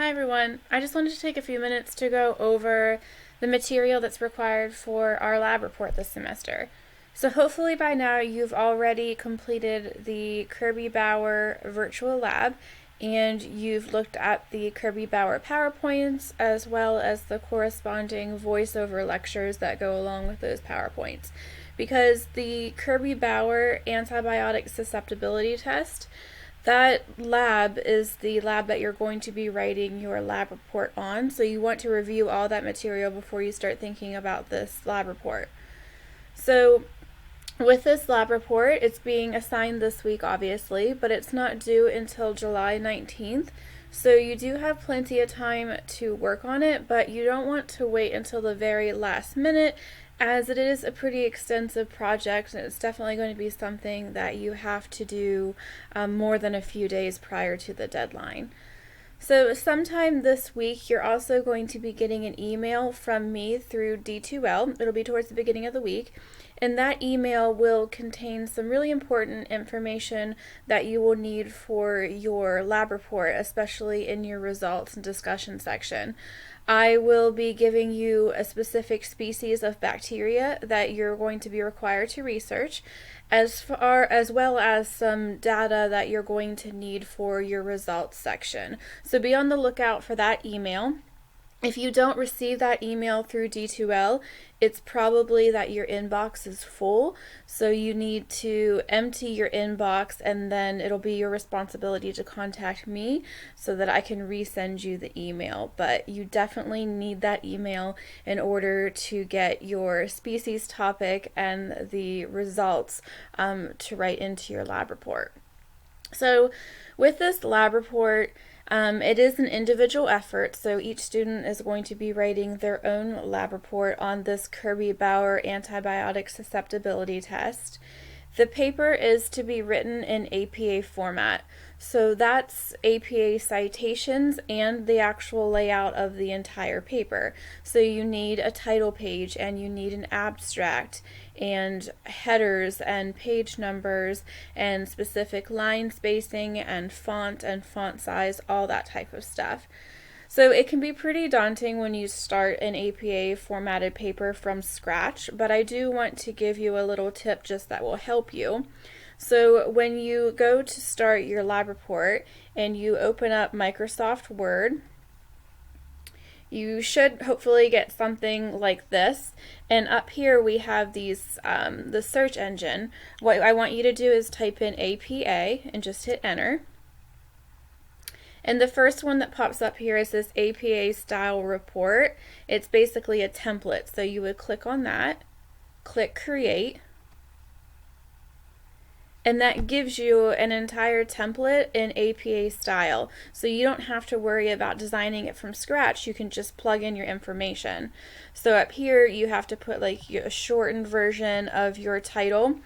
Hi everyone. I just wanted to take a few minutes to go over the material that's required for our lab report this semester. So hopefully by now you've already completed the Kirby Bauer virtual lab and you've looked at the Kirby Bauer PowerPoints as well as the corresponding voiceover lectures that go along with those PowerPoints. Because the Kirby Bauer antibiotic susceptibility test, that lab is the lab that you're going to be writing your lab report on, so you want to review all that material before you start thinking about this lab report. So with this lab report, it's being assigned this week obviously, but it's not due until July 19th. So you do have plenty of time to work on it, but you don't want to wait until the very last minute, as it is a pretty extensive project and it's definitely going to be something that you have to do more than a few days prior to the deadline. So sometime this week, you're also going to be getting an email from me through D2L. It'll be towards the beginning of the week. And that email will contain some really important information that you will need for your lab report, especially in your results and discussion section. I will be giving you a specific species of bacteria that you're going to be required to research, as well as some data that you're going to need for your results section. So be on the lookout for that email. If you don't receive that email through D2L, it's probably that your inbox is full, so you need to empty your inbox and then it'll be your responsibility to contact me so that I can resend you the email. But you definitely need that email in order to get your species topic and the results to write into your lab report. So with this lab report, it is an individual effort, so each student is going to be writing their own lab report on this Kirby Bauer antibiotic susceptibility test. The paper is to be written in APA format, so that's APA citations and the actual layout of the entire paper. So you need a title page and you need an abstract and headers and page numbers and specific line spacing and font size, all that type of stuff. So it can be pretty daunting when you start an APA formatted paper from scratch, but I do want to give you a little tip just that will help you. So when you go to start your lab report and you open up Microsoft Word, you should hopefully get something like this. And up here we have these the search engine. What I want you to do is type in APA and just hit enter. And the first one that pops up here is this APA style report. It's basically a template, so you would click on that, click create, and that gives you an entire template in APA style. So you don't have to worry about designing it from scratch. You can just plug in your information. So up here you have to put like a shortened version of your title.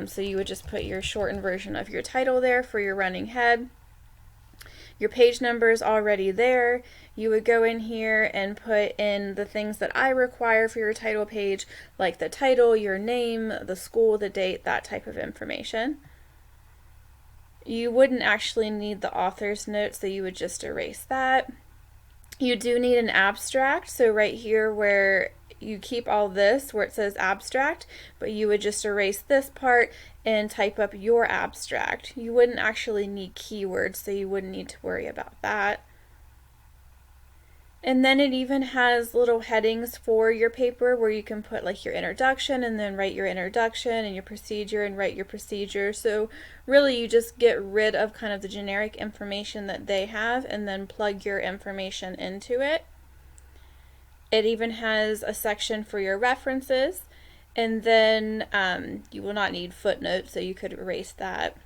So you would just put your shortened version of your title there for your running head. Your page number is already there. You would go in here and put in the things that I require for your title page, like the title, your name, the school, the date, that type of information. You wouldn't actually need the author's note, so you would just erase that. You do need an abstract, so right here where you keep all this where it says abstract, but you would just erase this part and type up your abstract. You wouldn't actually need keywords, so you wouldn't need to worry about that. And then it even has little headings for your paper where you can put like your introduction and then write your introduction and your procedure and write your procedure. So really you just get rid of kind of the generic information that they have and then plug your information into it. It even has a section for your references, and then you will not need footnotes, so you could erase that.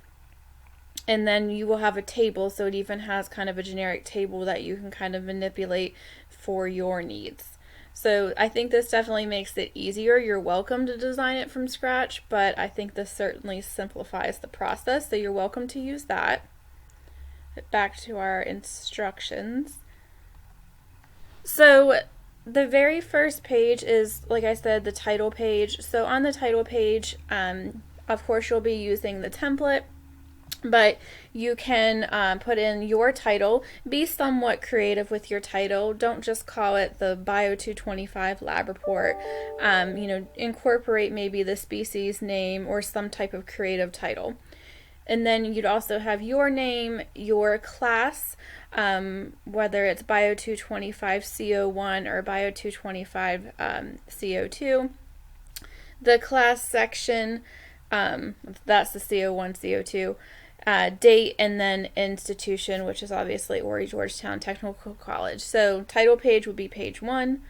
And then you will have a table, so it even has kind of a generic table that you can kind of manipulate for your needs. So I think this definitely makes it easier. You're welcome to design it from scratch, but I think this certainly simplifies the process, so you're welcome to use that. Back to our instructions. So the very first page is, like I said, the title page. So on the title page, of course, you'll be using the template. But you can put in your title. Be somewhat creative with your title. Don't just call it the Bio 225 lab report. Incorporate maybe the species name or some type of creative title. And then you'd also have your name, your class, whether it's Bio 225 CO1 or Bio 225 CO2. The class section, that's the CO1, CO2. Date, and then institution, which is obviously Horry Georgetown Technical College. So title page would be page 1.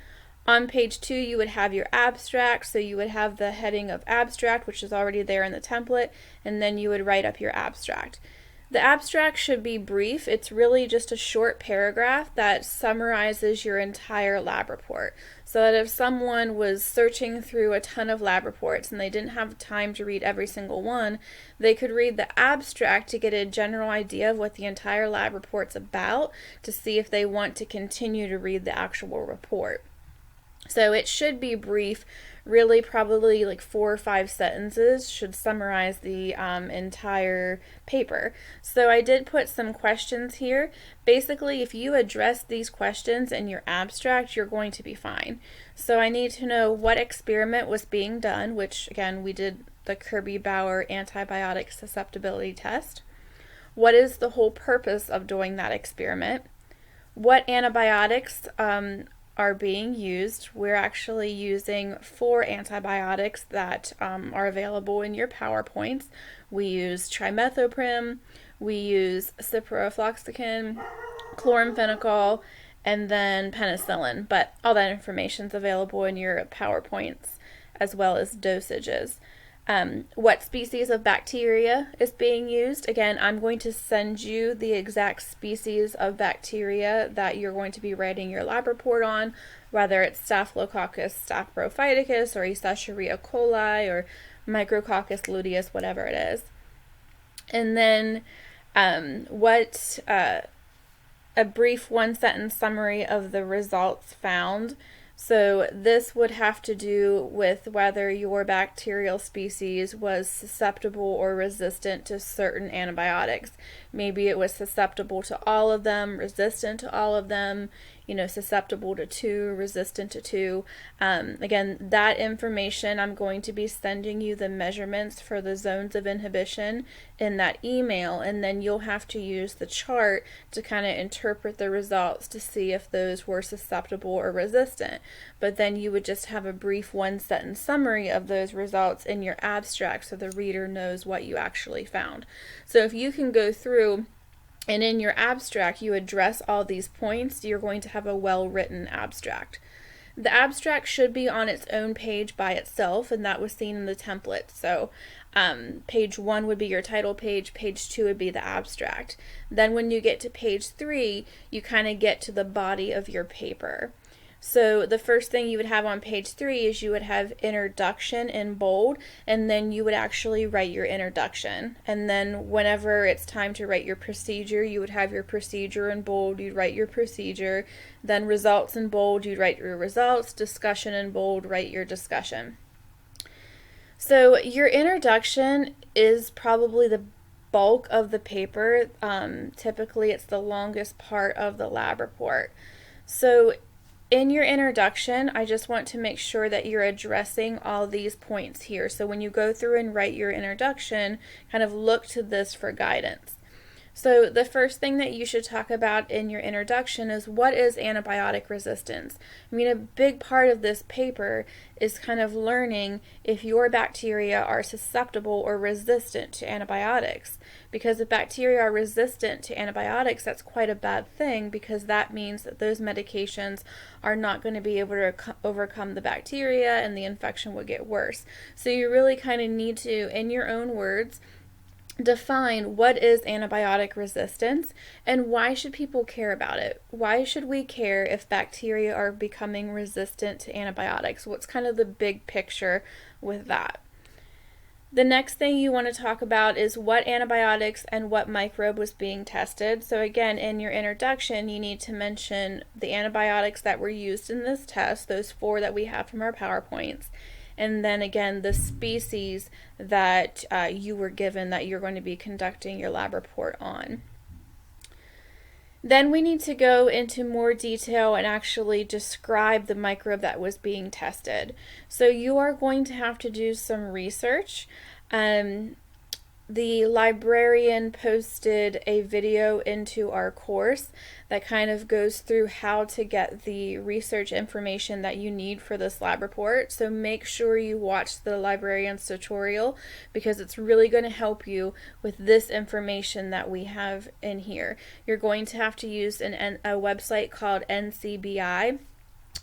On page 2, you would have your abstract, so you would have the heading of abstract, which is already there in the template, and then you would write up your abstract. The abstract should be brief. It's really just a short paragraph that summarizes your entire lab report. So that if someone was searching through a ton of lab reports and they didn't have time to read every single one, they could read the abstract to get a general idea of what the entire lab report's about, to see if they want to continue to read the actual report. So it should be brief, really probably like 4 or 5 sentences should summarize the entire paper. So I did put some questions here. Basically, if you address these questions in your abstract, you're going to be fine. So I need to know what experiment was being done, which again, we did the Kirby-Bauer antibiotic susceptibility test. What is the whole purpose of doing that experiment? What antibiotics are being used? We're actually using 4 antibiotics that are available in your PowerPoints. We use trimethoprim, we use ciprofloxacin, chloramphenicol, and then penicillin. But all that information is available in your PowerPoints, as well as dosages. What species of bacteria is being used? Again, I'm going to send you the exact species of bacteria that you're going to be writing your lab report on, whether it's Staphylococcus staphyrophyticus or Escherichia coli or Micrococcus luteus, whatever it is. And then a brief 1-sentence summary of the results found. So this would have to do with whether your bacterial species was susceptible or resistant to certain antibiotics. Maybe it was susceptible to all of them, resistant to all of them, susceptible to 2, resistant to 2. Again, that information, I'm going to be sending you the measurements for the zones of inhibition in that email, and then you'll have to use the chart to kind of interpret the results to see if those were susceptible or resistant. But then you would just have a brief 1-sentence summary of those results in your abstract so the reader knows what you actually found. So if you can go through and in your abstract you address all these points, you're going to have a well-written abstract. The abstract should be on its own page by itself, and that was seen in the template. So page 1 would be your title page, page 2 would be the abstract. Then when you get to page 3, you kind of get to the body of your paper. So the first thing you would have on page 3 is you would have introduction in bold, and then you would actually write your introduction. And then whenever it's time to write your procedure, you would have your procedure in bold, you'd write your procedure. Then results in bold, you'd write your results. Discussion in bold, write your discussion. So your introduction is probably the bulk of the paper. Typically it's the longest part of the lab report. So in your introduction, I just want to make sure that you're addressing all these points here. So when you go through and write your introduction, kind of look to this for guidance. So the first thing that you should talk about in your introduction is what is antibiotic resistance. I mean, a big part of this paper is kind of learning if your bacteria are susceptible or resistant to antibiotics. Because if bacteria are resistant to antibiotics, that's quite a bad thing, because that means that those medications are not going to be able to overcome the bacteria and the infection would get worse. So you really kind of need to, in your own words, define what is antibiotic resistance and why should people care about it. Why should we care if bacteria are becoming resistant to antibiotics? What's kind of the big picture with that? The next thing you want to talk about is what antibiotics and what microbe was being tested. So again, in your introduction, you need to mention the antibiotics that were used in this test, those 4 that we have from our PowerPoints. and then again the species that you were given that you're going to be conducting your lab report on. Then we need to go into more detail and actually describe the microbe that was being tested. So you are going to have to do some research. The librarian posted a video into our course that kind of goes through how to get the research information that you need for this lab report. So make sure you watch the librarian's tutorial, because it's really going to help you with this information that we have in here. You're going to have to use a website called NCBI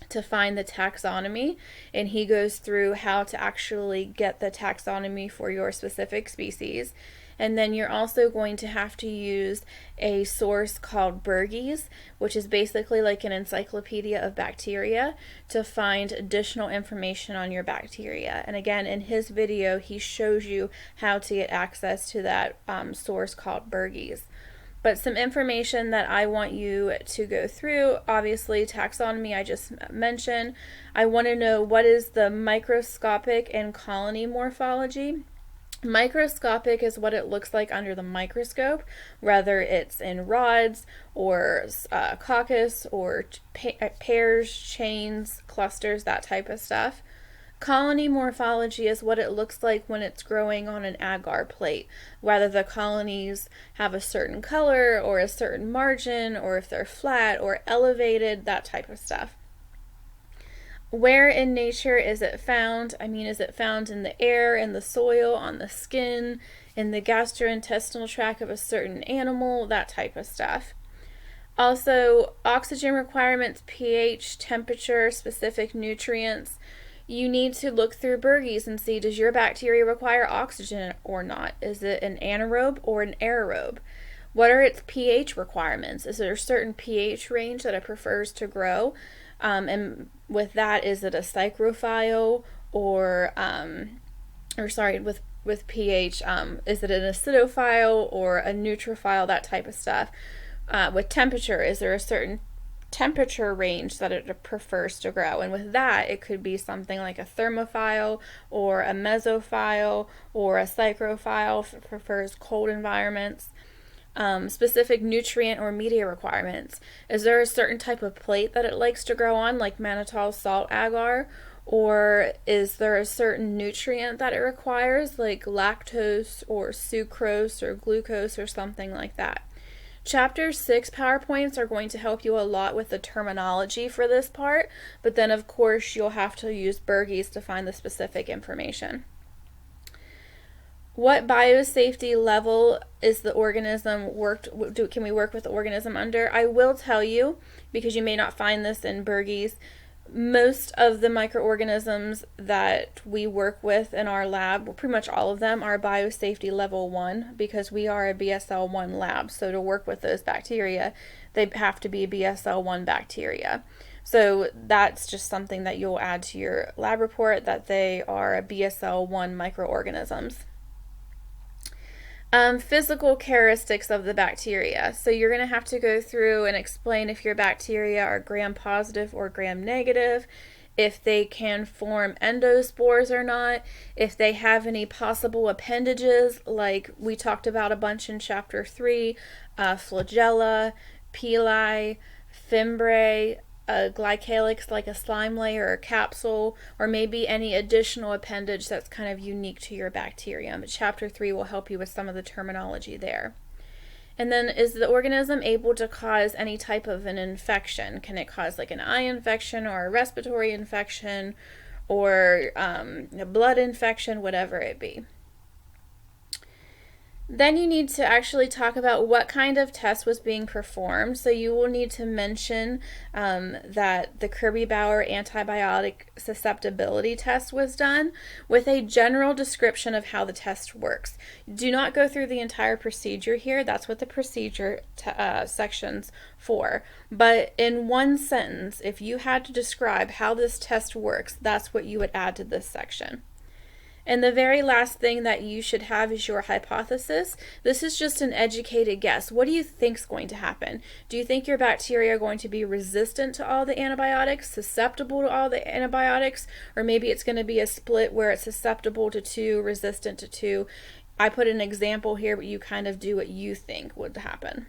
to find the taxonomy, and he goes through how to actually get the taxonomy for your specific species. And then you're also going to have to use a source called Bergies, which is basically like an encyclopedia of bacteria, to find additional information on your bacteria. And again, in his video, he shows you how to get access to that source called Bergies. But some information that I want you to go through, obviously taxonomy I just mentioned. I want to know what is the microscopic and colony morphology. Microscopic is what it looks like under the microscope, whether it's in rods or coccus or pairs, chains, clusters, that type of stuff. Colony morphology is what it looks like when it's growing on an agar plate, whether the colonies have a certain color or a certain margin, or if they're flat or elevated, that type of stuff. Where in nature is it found? I mean, is it found in the air, in the soil, on the skin, in the gastrointestinal tract of a certain animal, that type of stuff. Also, oxygen requirements, pH, temperature, specific nutrients. You need to look through Bergies and see, does your bacteria require oxygen or not? Is it an anaerobe or an aerobe? What are its pH requirements? Is there a certain pH range that it prefers to grow? And with that, is it a psychrophile or with pH, is it an acidophile or a neutrophile, that type of stuff? With temperature, is there a certain temperature range that it prefers to grow? And with that, it could be something like a thermophile or a mesophile or a psychrophile if it prefers cold environments. Specific nutrient or media requirements. Is there a certain type of plate that it likes to grow on, like mannitol salt agar? Or is there a certain nutrient that it requires, like lactose or sucrose or glucose or something like that? Chapter 6 PowerPoints are going to help you a lot with the terminology for this part, but then of course you'll have to use Bergies to find the specific information. What biosafety level is the organism can we work with the organism under? I will tell you, because you may not find this in Bergies, most of the microorganisms that we work with in our lab, well, pretty much all of them, are biosafety level 1, because we are a BSL 1 lab. So to work with those bacteria, they have to be BSL 1 bacteria. So that's just something that you'll add to your lab report, that they are a BSL 1 microorganisms. Physical characteristics of the bacteria. So you're going to have to go through and explain if your bacteria are gram-positive or gram-negative, if they can form endospores or not, if they have any possible appendages, like we talked about a bunch in Chapter 3, flagella, pili, fimbriae, a glycalyx like a slime layer or capsule, or maybe any additional appendage that's kind of unique to your bacterium. But Chapter 3 will help you with some of the terminology there. And then, is the organism able to cause any type of an infection? Can it cause like an eye infection or a respiratory infection or a blood infection, whatever it be? Then you need to actually talk about what kind of test was being performed. So you will need to mention that the Kirby-Bauer antibiotic susceptibility test was done, with a general description of how the test works. Do not go through the entire procedure here. That's what the procedure section's for. But in one sentence, if you had to describe how this test works, that's what you would add to this section. And the very last thing that you should have is your hypothesis. This is just an educated guess. What do you think is going to happen? Do you think your bacteria are going to be resistant to all the antibiotics, susceptible to all the antibiotics, or maybe it's going to be a split where it's susceptible to two, resistant to two? I put an example here, but you kind of do what you think would happen.